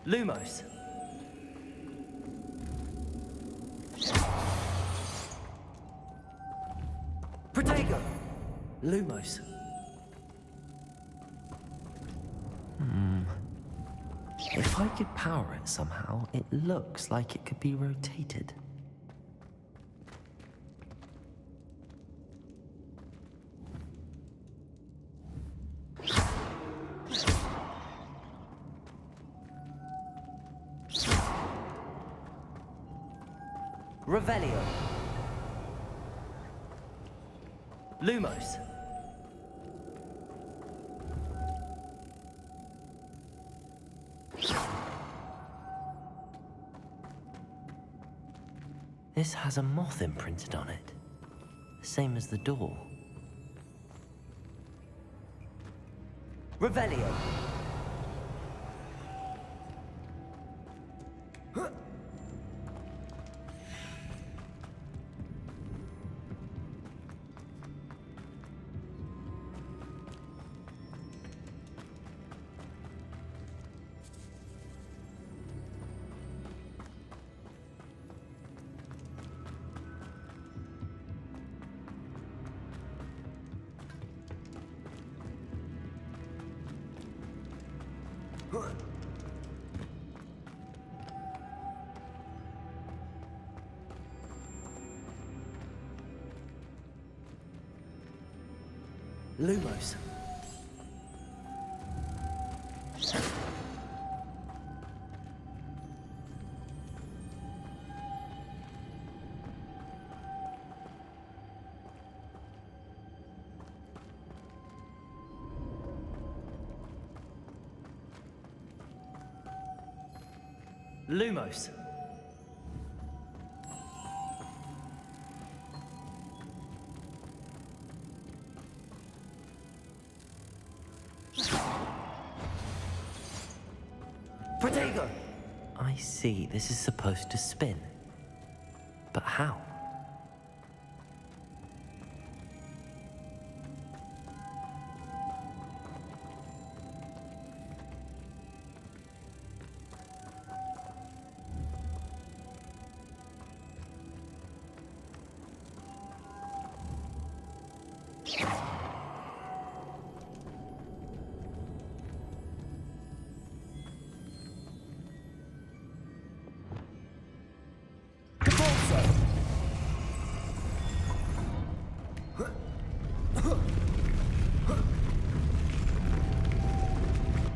Lumos. Protego. Lumos. If I could power it somehow, it looks like it could be rotated. Revelio. Lumos. This has a moth imprinted on it, same as the door. Revelio. Lumos. Lumos. Protego. I see, this is supposed to spin. But how?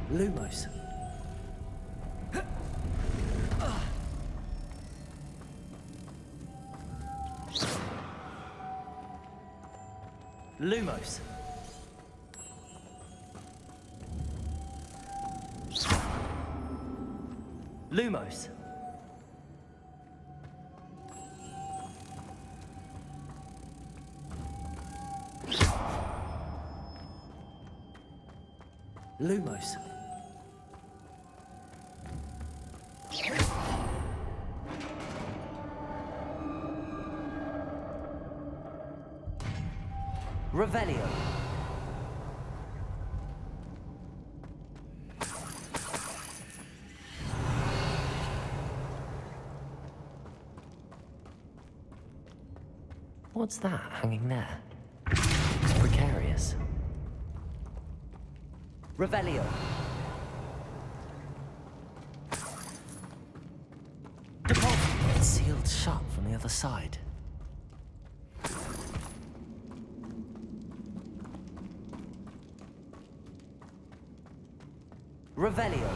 Lumos. Lumos. Lumos. Lumos. Revelio. What's that hanging there? It's precarious. Revelio. It's sealed shut from the other side. Revelio.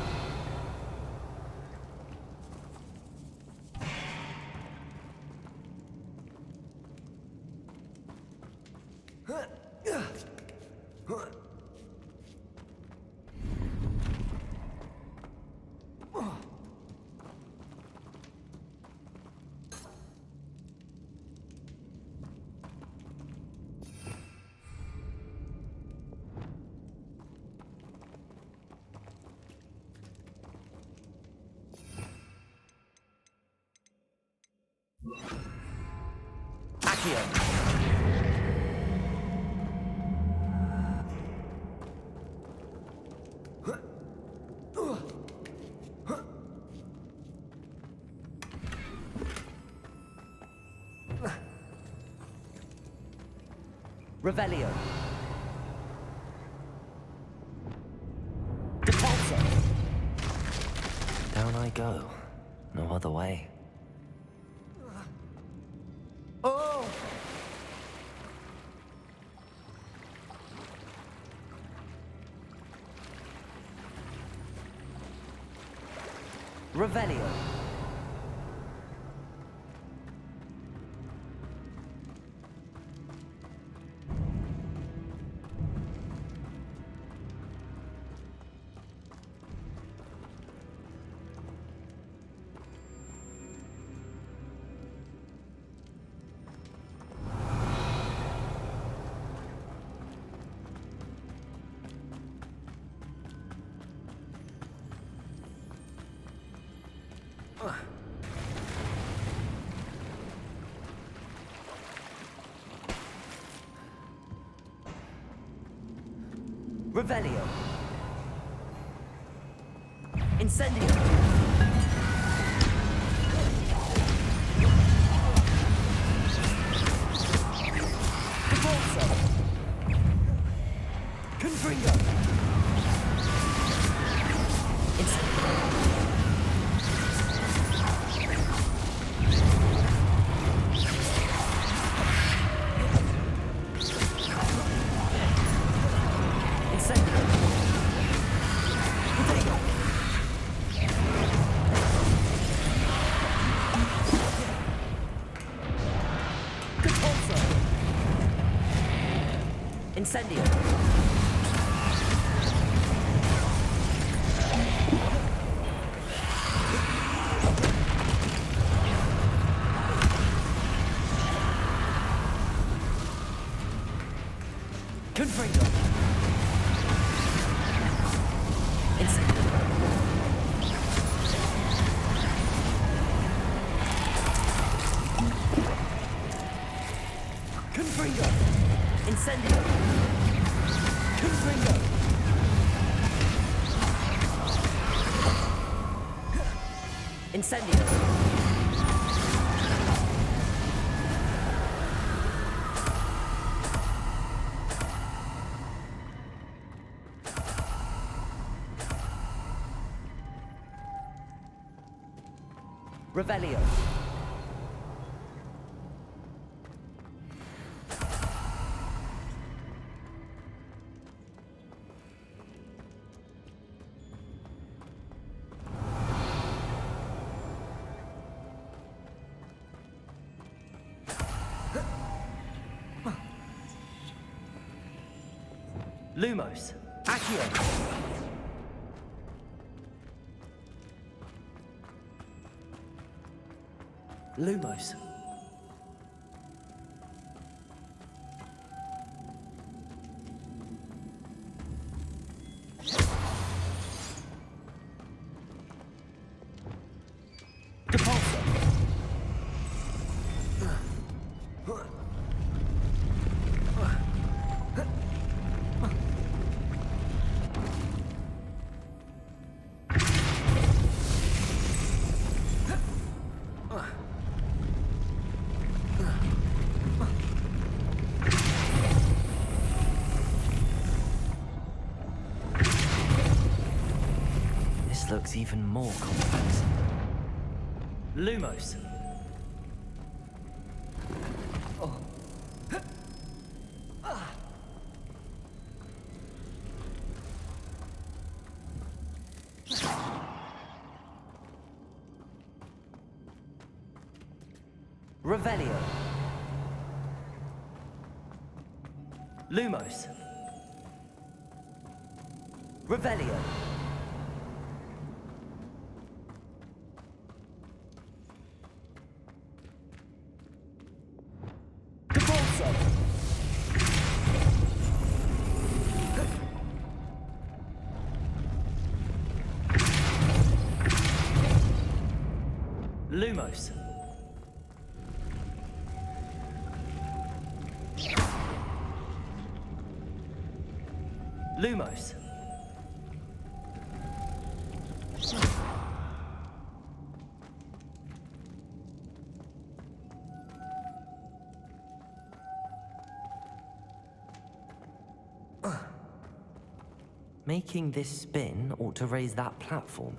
Accio. Revelio. Depulso. Down I go. No other way. Oh! Revelio. Revelio. Incendio. Depulso. Confringo. Incendio. Confringo. Incendio. Confringo. Incendio. Confringo. Incendio. Revelio. Lumos. Accio. Lumos. Depulso. This looks even more complex. Lumos. Revelio. Lumos. Revelio. Depulso. Lumos. Lumos. Making this spin ought to raise that platform.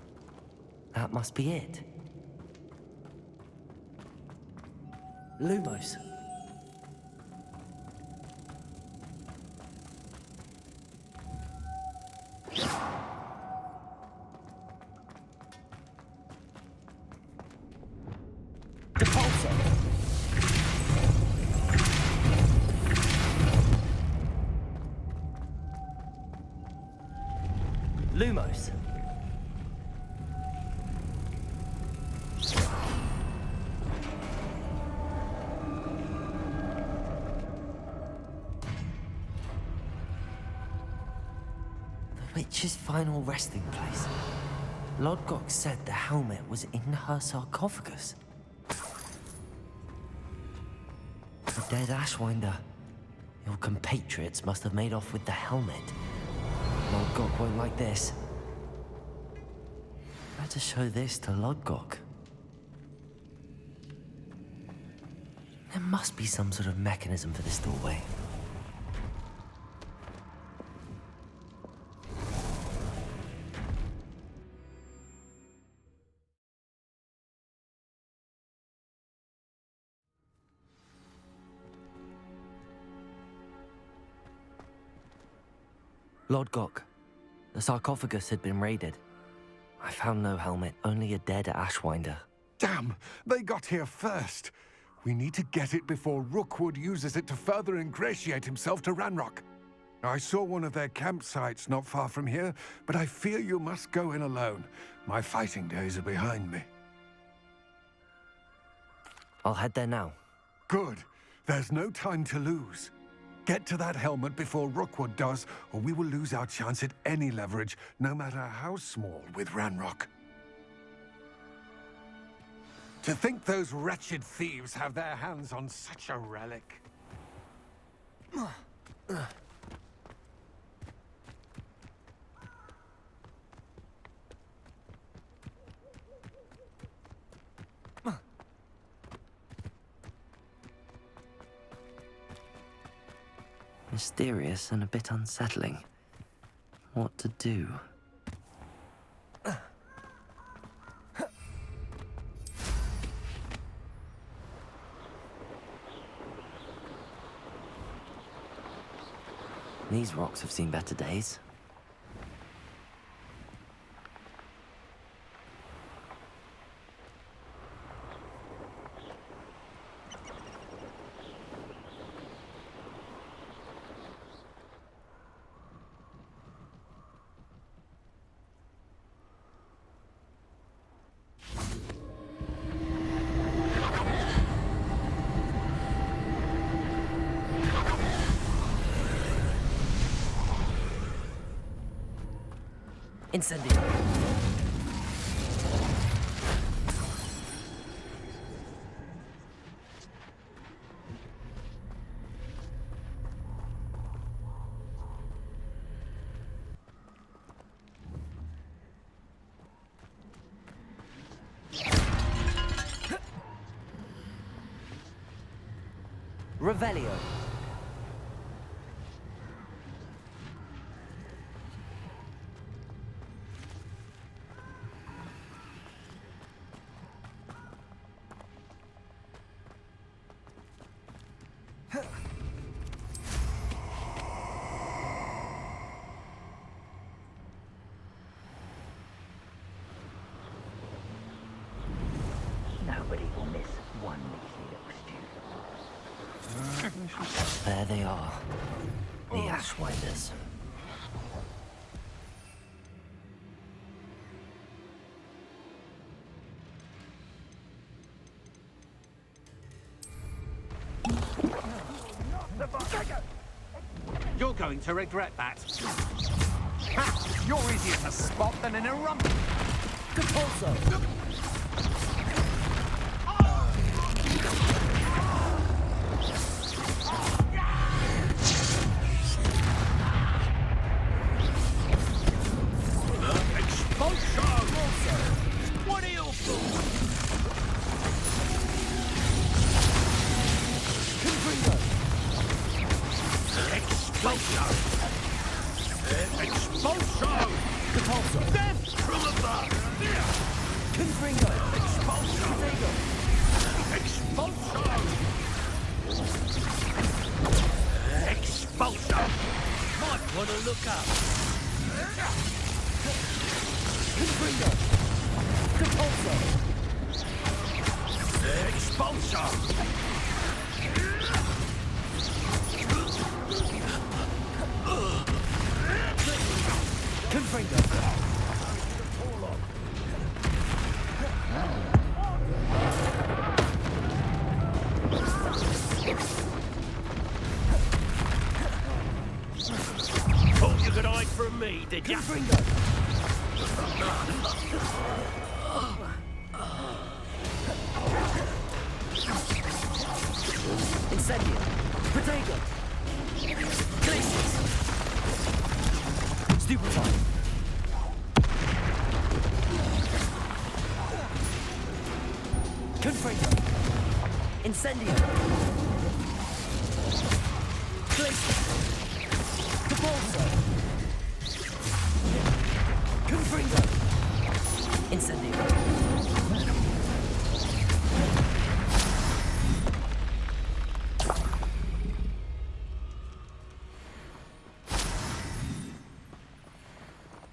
That must be it. Lumos. Depulso. Lumos. The witch's final resting place. Lodgok said the helmet was in her sarcophagus. A dead Ashwinder. Your compatriots must have made off with the helmet. Lodgok won't like this. Better show this to Lodgok. There must be some sort of mechanism for this doorway. Lodgok, the sarcophagus had been raided. I found no helmet, only a dead Ashwinder. Damn! They got here first. We need to get it before Rookwood uses it to further ingratiate himself to Ranrock. I saw one of their campsites not far from here, but I fear you must go in alone. My fighting days are behind me. I'll head there now. Good. There's no time to lose. Get to that helmet before Rookwood does, or we will lose our chance at any leverage, no matter how small, with Ranrock. To think those wretched thieves have their hands on such a relic. Mysterious and a bit unsettling. What to do? These rocks have seen better days. Incendio. Revelio. Nobody will miss one measly little stew. There they are. The Ashwinders. You're going to regret that. Ha! You're easier to spot than in a rump. Depulso. What are you for? Expulsion! Expulsion! look up! Confringo! Depulso! Expulsor! Confringo! Thought you could hide from me, did ya? Confringo! Incendio! Protego! Glacius! Stupefy! Confringo! Incendio! Glacius! Depulso! Confringo! Incendio!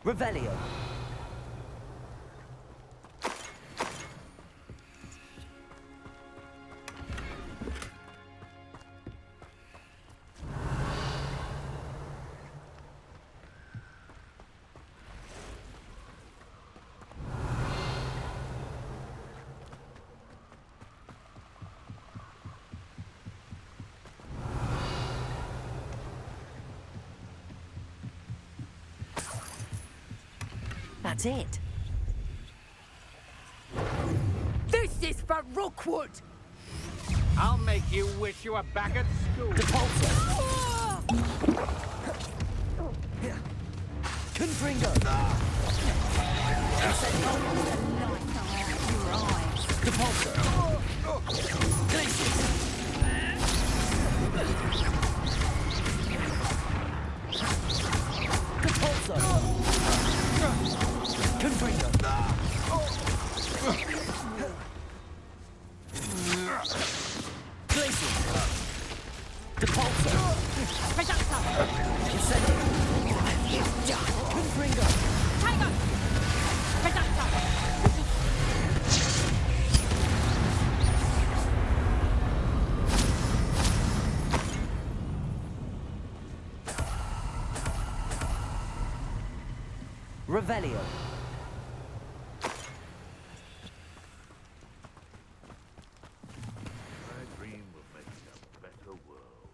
Revelio! That's it. This is for Rookwood! I'll make you wish you were back at school. Depulso! Confringo! Depulso! Glacius! Depulso! Confringo! Glacius! Depulso! Incendio! Confringo! Revelio! My dream will make a better world.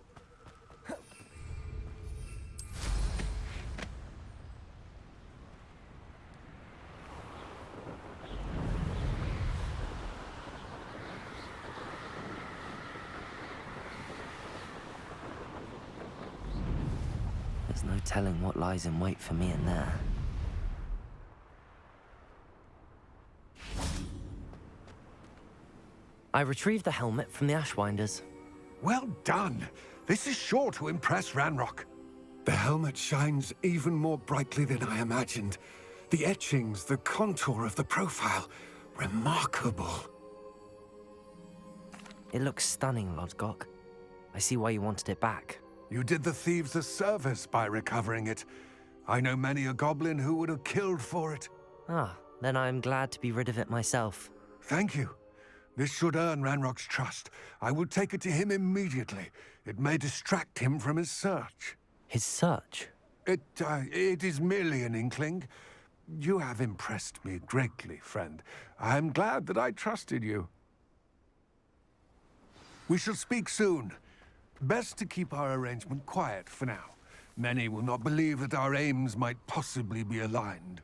There's no telling what lies in wait for me in there. I retrieved the helmet from the Ashwinders. Well done. This is sure to impress Ranrock. The helmet shines even more brightly than I imagined. The etchings, the contour of the profile, remarkable. It looks stunning, Lodgok. I see why you wanted it back. You did the thieves a service by recovering it. I know many a goblin who would have killed for it. Ah, then I'm glad to be rid of it myself. Thank you. This should earn Ranrock's trust. I will take it to him immediately. It may distract him from his search. His search? It is merely an inkling. You have impressed me greatly, friend. I am glad that I trusted you. We shall speak soon. Best to keep our arrangement quiet for now. Many will not believe that our aims might possibly be aligned.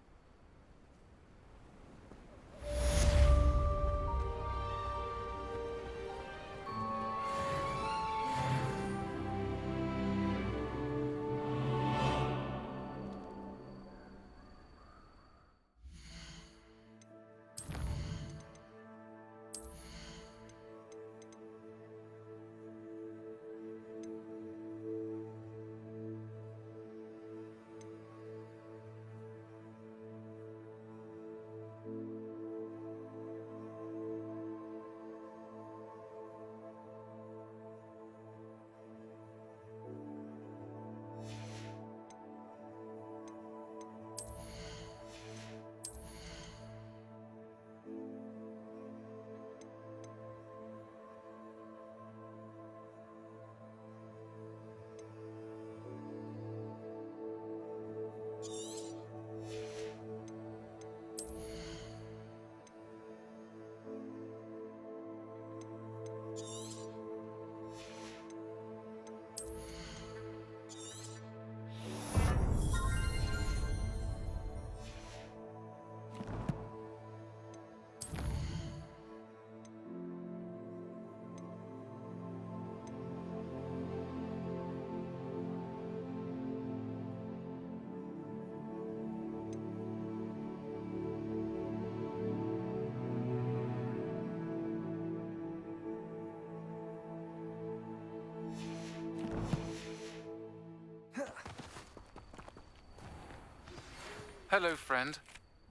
Hello, friend.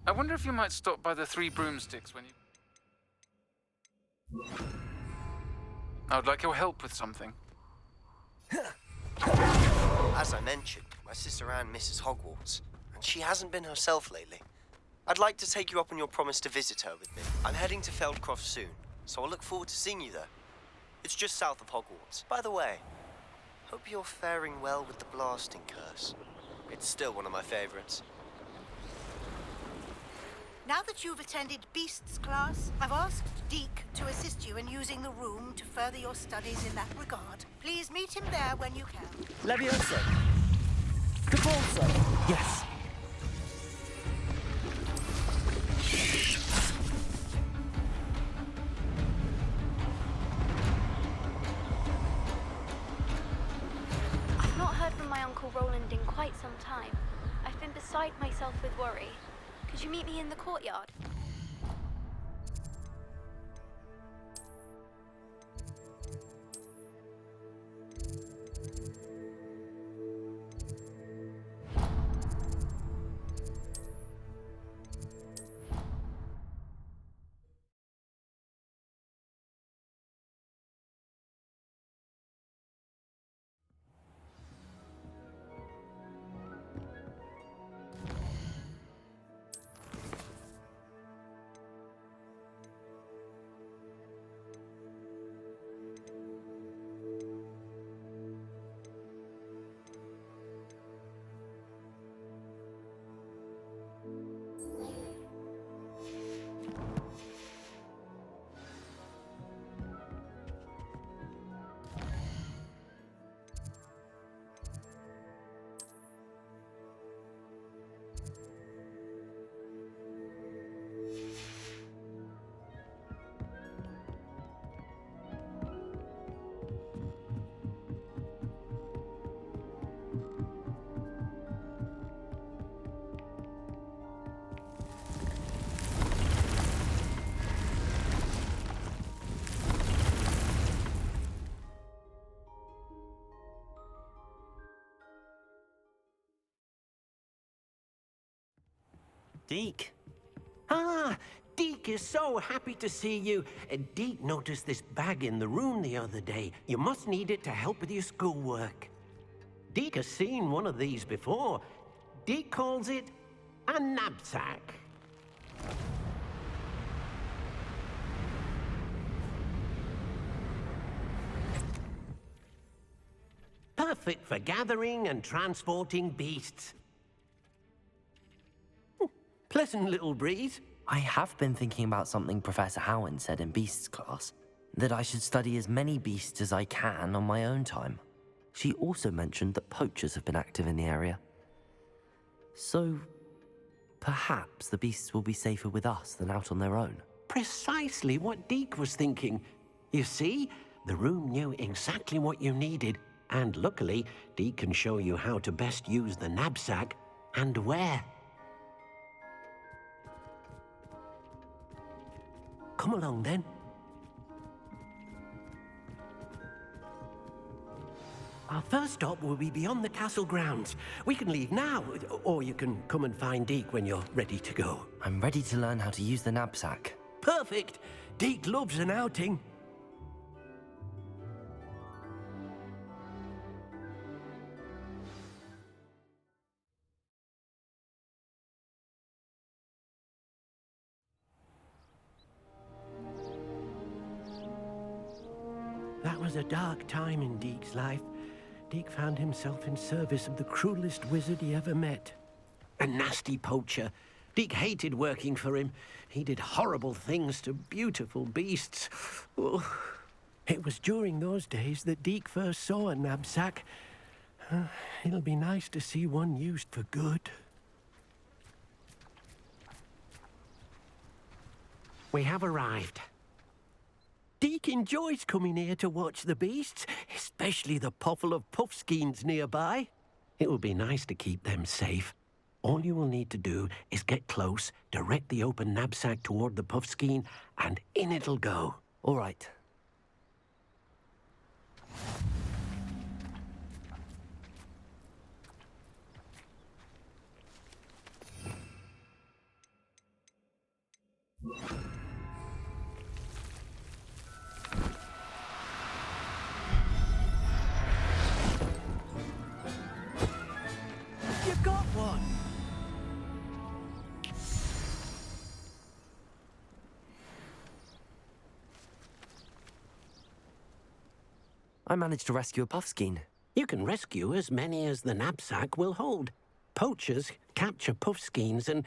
I wonder if you might stop by the Three Broomsticks when you... I would like your help with something. As I mentioned, my sister Anne misses Hogwarts, and she hasn't been herself lately. I'd like to take you up on your promise to visit her with me. I'm heading to Feldcroft soon, so I'll look forward to seeing you there. It's just south of Hogwarts. By the way, hope you're faring well with the blasting curse. It's still one of my favorites. Now that you've attended Beasts class, I've asked Deke to assist you in using the room to further your studies in that regard. Please meet him there when you can. Levioso. Capulso. Yes. I've not heard from my Uncle Roland in quite some time. I've been beside myself with worry. Could you meet me in the courtyard? Deke. Ah, Deke is so happy to see you. Deke noticed this bag in the room the other day. You must need it to help with your schoolwork. Deke has seen one of these before. Deke calls it a knapsack. Perfect for gathering and transporting beasts. Pleasant little breeze. I have been thinking about something Professor Howard said in Beasts class, that I should study as many beasts as I can on my own time. She also mentioned that poachers have been active in the area. So, perhaps the beasts will be safer with us than out on their own. Precisely what Deke was thinking. You see, the room knew exactly what you needed, and luckily, Deke can show you how to best use the knapsack and where. Come along, then. Our first stop will be beyond the castle grounds. We can leave now, or you can come and find Deke when you're ready to go. I'm ready to learn how to use the knapsack. Perfect! Deke loves an outing. That was a dark time in Deke's life. Deke found himself in service of the cruelest wizard he ever met. A nasty poacher. Deke hated working for him. He did horrible things to beautiful beasts. Oh. It was during those days that Deke first saw a knapsack. It'll be nice to see one used for good. We have arrived. Deke enjoys coming here to watch the beasts, especially the poffle of puffskeins nearby. It will be nice to keep them safe. All you will need to do is get close, direct the open knapsack toward the puffskein, and in it'll go. All right. You got one! I managed to rescue a puffskein. You can rescue as many as the knapsack will hold. Poachers capture puffskeins and,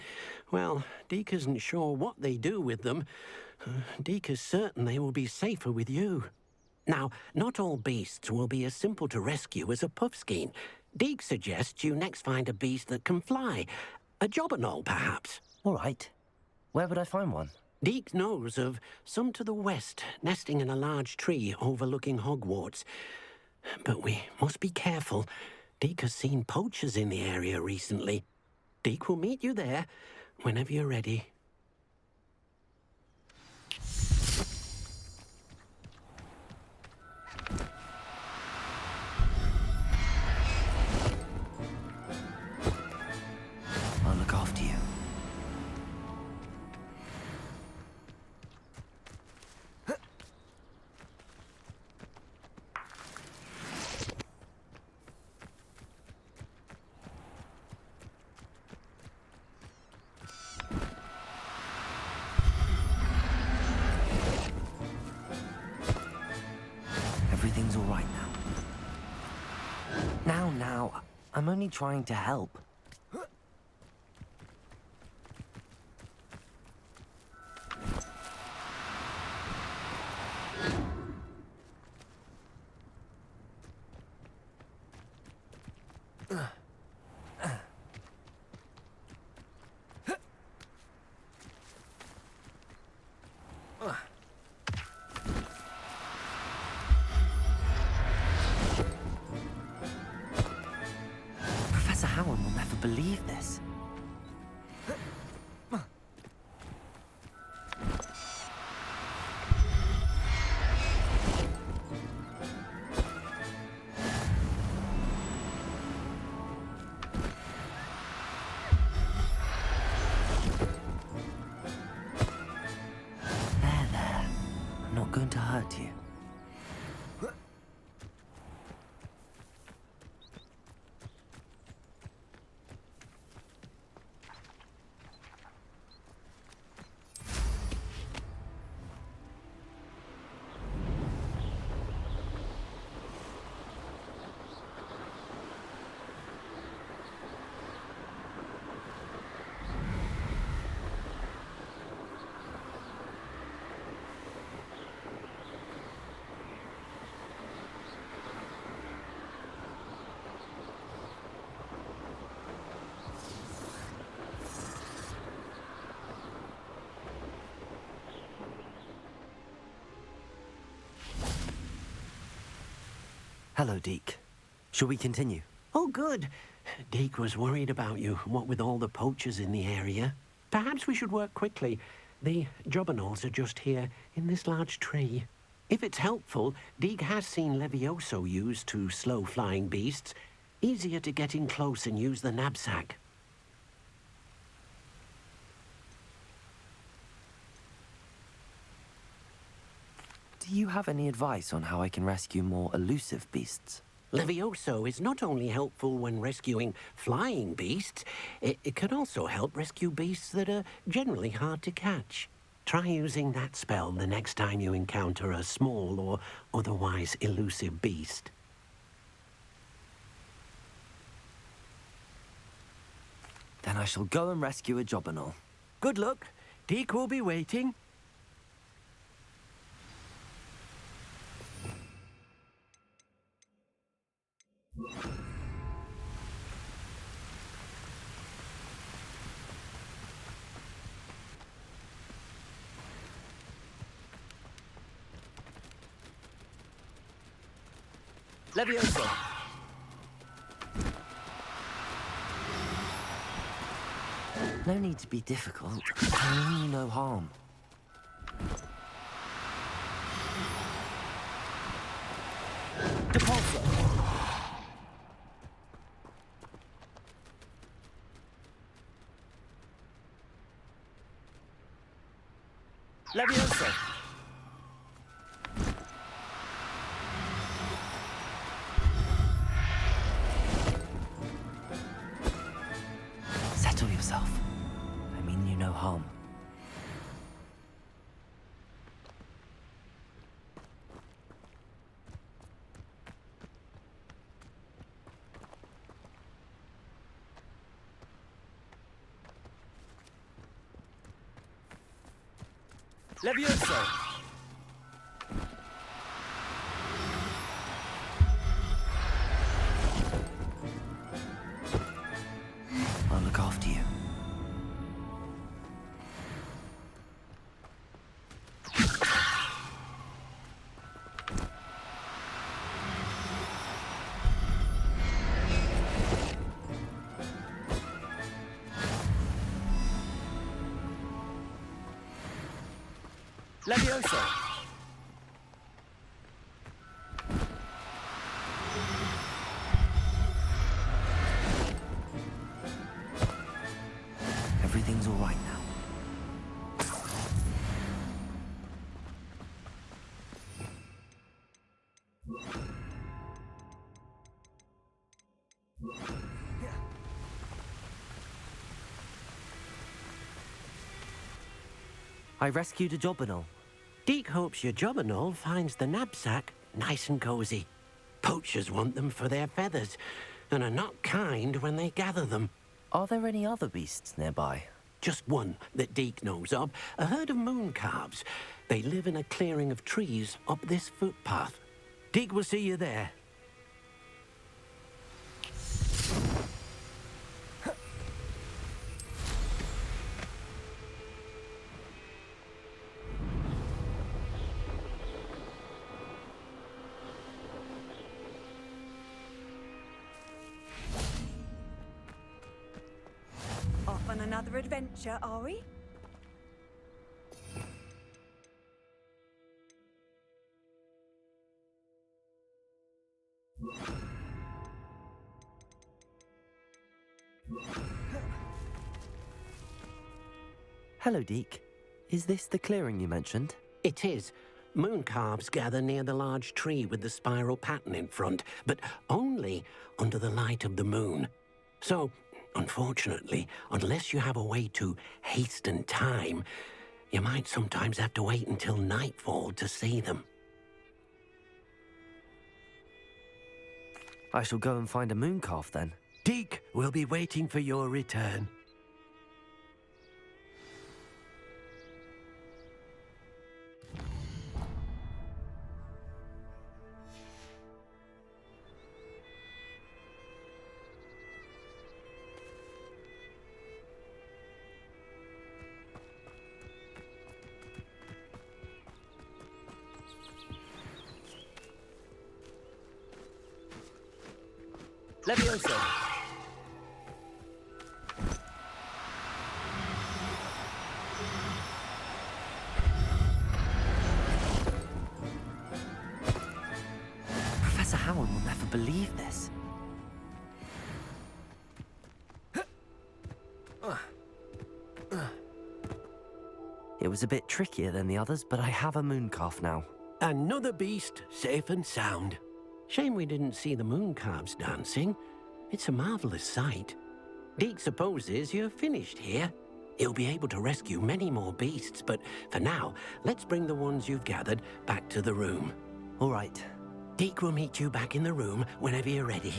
well, Deke isn't sure what they do with them. Deke is certain they will be safer with you. Now, not all beasts will be as simple to rescue as a puffskein. Deke suggests you next find a beast that can fly. A jobberknoll, perhaps. All right. Where would I find one? Deke knows of some to the west, nesting in a large tree overlooking Hogwarts. But we must be careful. Deke has seen poachers in the area recently. Deke will meet you there whenever you're ready. I'll look after you. Everything's all right now. Now, I'm only trying to help. Professor Howard will never believe this. There. I'm not going to hurt you. Hello, Deke. Shall we continue? Oh, good. Deke was worried about you, what with all the poachers in the area. Perhaps we should work quickly. The jobberknolls are just here, in this large tree. If it's helpful, Deke has seen Levioso used to slow flying beasts. Easier to get in close and use the knapsack. Do you have any advice on how I can rescue more elusive beasts? Levioso is not only helpful when rescuing flying beasts, it can also help rescue beasts that are generally hard to catch. Try using that spell the next time you encounter a small or otherwise elusive beast. Then I shall go and rescue a jobberknoll. Good luck. Deke will be waiting. Levioso! No need to be difficult. I mean you no harm. Depulso! Levioso! I'll look after you. Levioso! Everything's all right now. I rescued a Jobberknoll. Deke hopes your Jobberknoll finds the knapsack nice and cozy. Poachers want them for their feathers, and are not kind when they gather them. Are there any other beasts nearby? Just one that Deke knows of, a herd of moon calves. They live in a clearing of trees up this footpath. Deke will see you there. Off on another adventure, are we? Hello, Deke. Is this the clearing you mentioned? It is. Moon calves gather near the large tree with the spiral pattern in front, but only under the light of the moon. So, unfortunately, unless you have a way to hasten time, you might sometimes have to wait until nightfall to see them. I shall go and find a moon calf then. Deke will be waiting for your return. Levioso! Professor Howard will never believe this. It was a bit trickier than the others, but I have a moon calf now. Another beast, safe and sound. Shame we didn't see the moon calves dancing. It's a marvelous sight. Deke supposes you're finished here. He'll be able to rescue many more beasts, but for now, let's bring the ones you've gathered back to the room. All right. Deke will meet you back in the room whenever you're ready.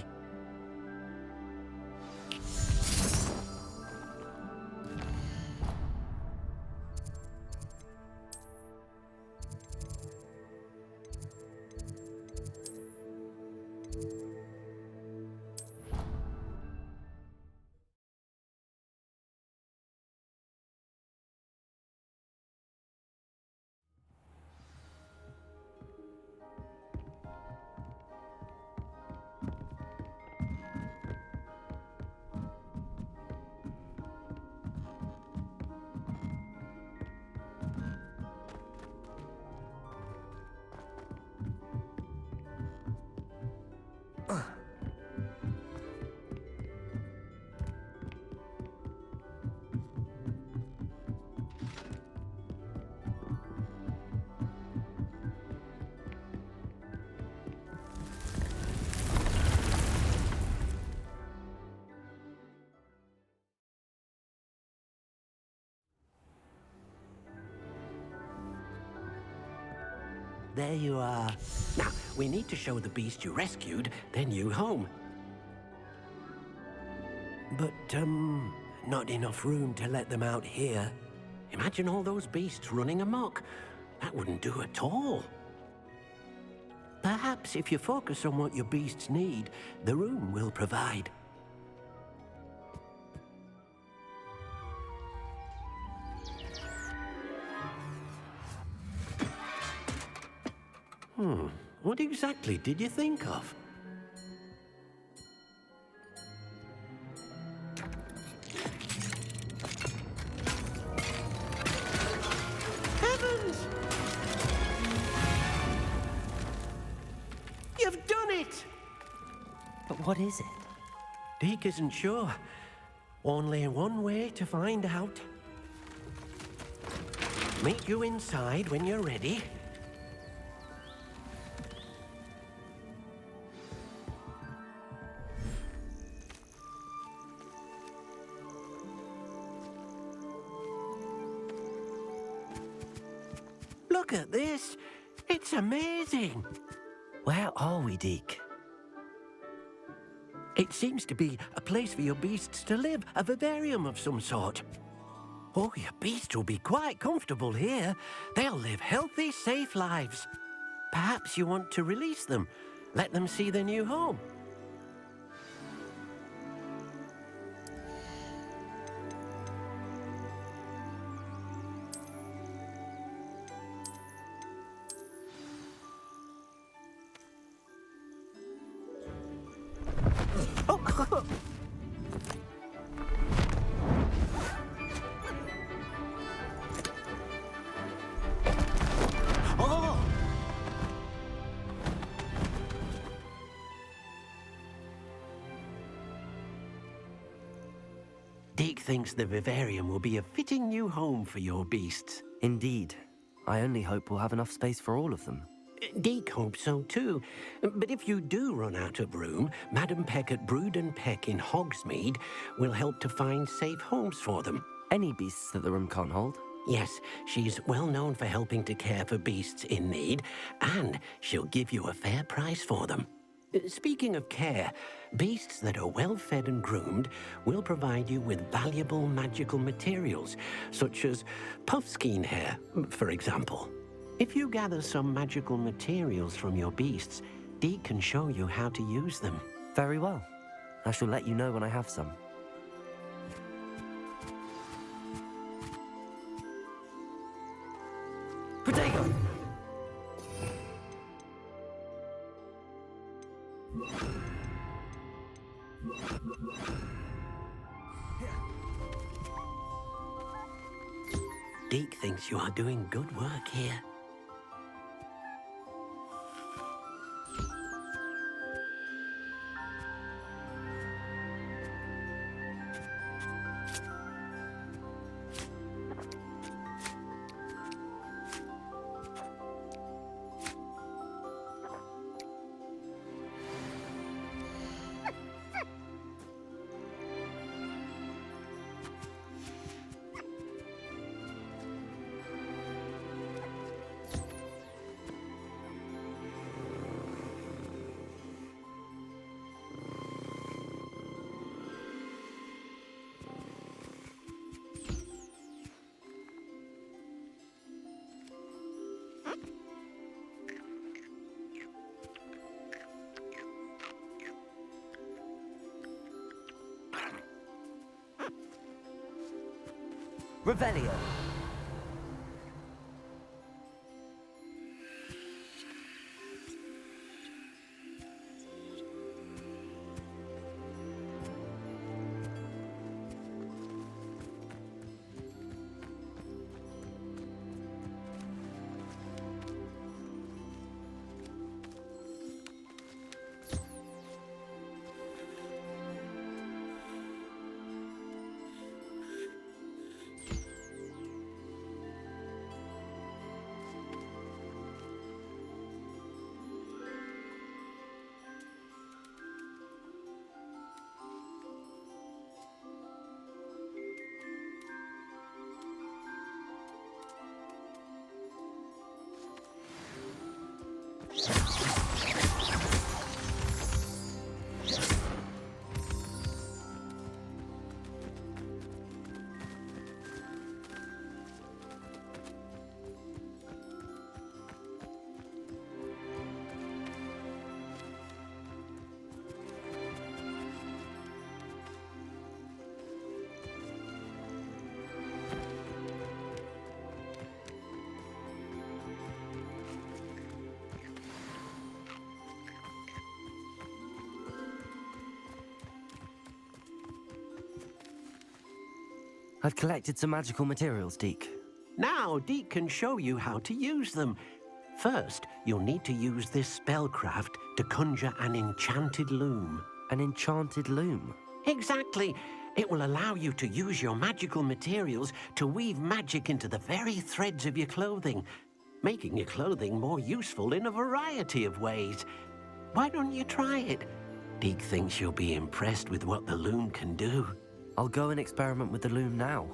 There you are. Now, we need to show the beast you rescued their new home. But, not enough room to let them out here. Imagine all those beasts running amok. That wouldn't do at all. Perhaps if you focus on what your beasts need, the room will provide. What exactly did you think of? Heavens! You've done it! But what is it? Deke isn't sure. Only one way to find out. Meet you inside when you're ready. Look at this. It's amazing. Where are we, Deke? It seems to be a place for your beasts to live, a vivarium of some sort. Oh, your beasts will be quite comfortable here. They'll live healthy, safe lives. Perhaps you want to release them, let them see their new home. Deke thinks the vivarium will be a fitting new home for your beasts. Indeed. I only hope we'll have enough space for all of them. Deke hopes so too. But if you do run out of room, Madam Peck at Brood and Peck in Hogsmeade will help to find safe homes for them. Any beasts that the room can't hold? Yes, she's well known for helping to care for beasts in need, and she'll give you a fair price for them. Speaking of care, beasts that are well fed and groomed will provide you with valuable magical materials, such as puffskein hair, for example. If you gather some magical materials from your beasts, Deke can show you how to use them. Very well. I shall let you know when I have some. Potato! Deke thinks you are doing good work here. Revelio. I've collected some magical materials, Deke. Now, Deke can show you how to use them. First, you'll need to use this spellcraft to conjure an enchanted loom. An enchanted loom? Exactly. It will allow you to use your magical materials to weave magic into the very threads of your clothing, making your clothing more useful in a variety of ways. Why don't you try it? Deke thinks you'll be impressed with what the loom can do. I'll go and experiment with the loom now.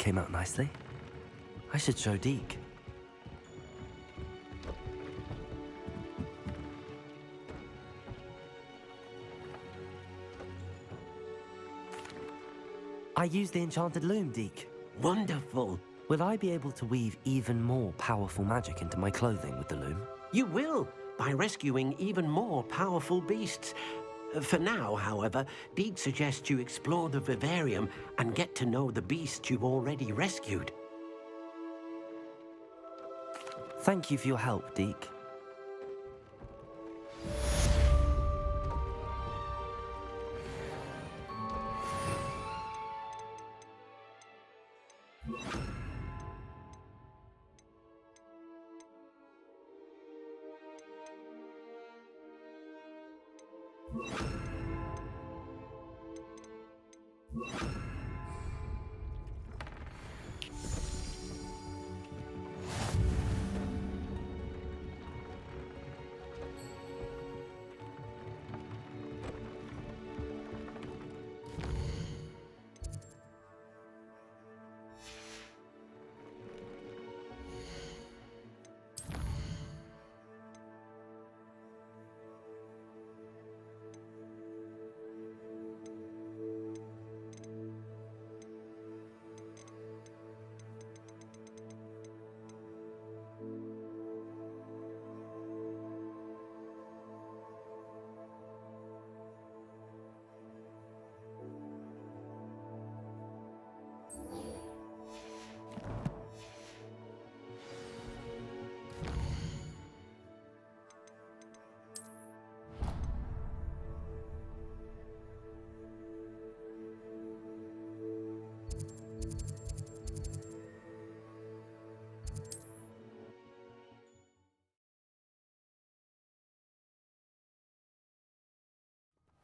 came out nicely. I should show Deke. I used the enchanted loom, Deke. Wonderful. Will I be able to weave even more powerful magic into my clothing with the loom? You will, by rescuing even more powerful beasts. For now, however, Deke suggests you explore the vivarium and get to know the beasts you've already rescued. Thank you for your help, Deke.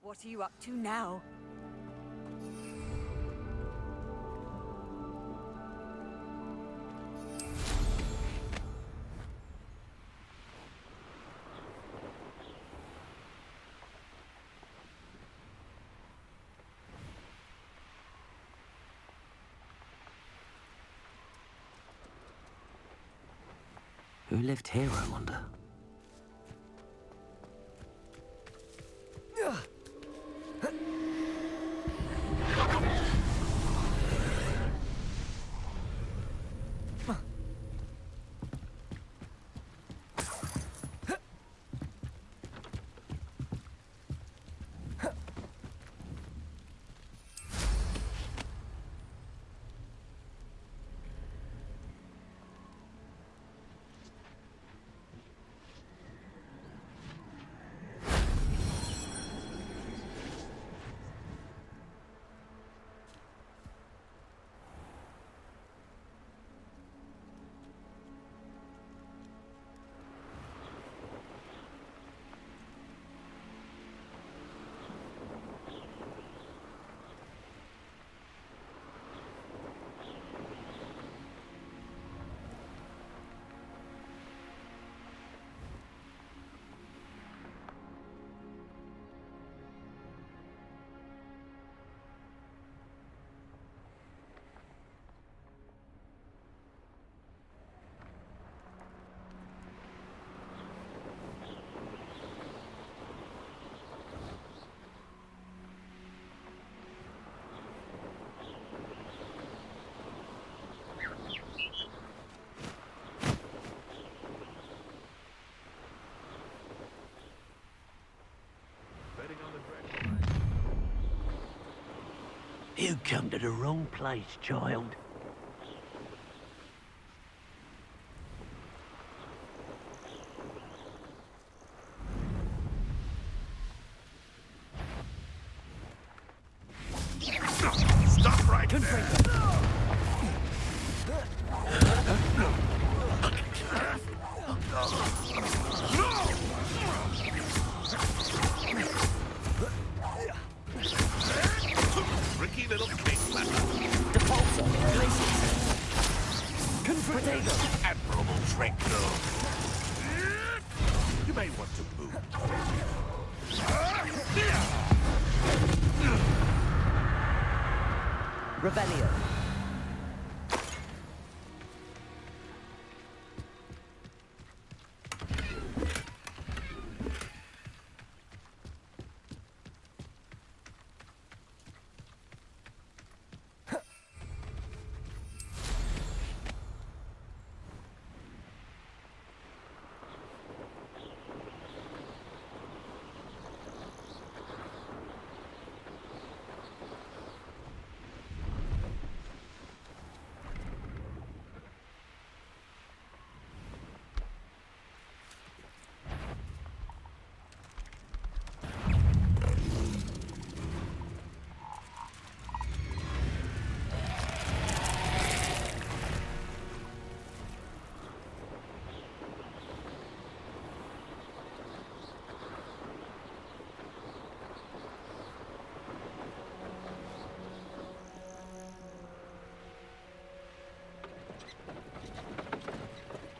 What are you up to now? Who lived here, I wonder? You come to the wrong place, child. Stop right there! Tricky little king admirable trick, though. You may want to move. Rebellion.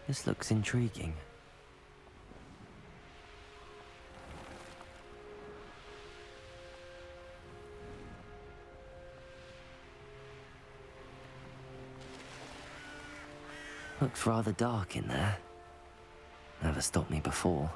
This looks intriguing. Looks rather dark in there. Never stopped me before.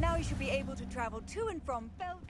Now you should be able to travel to and from Feld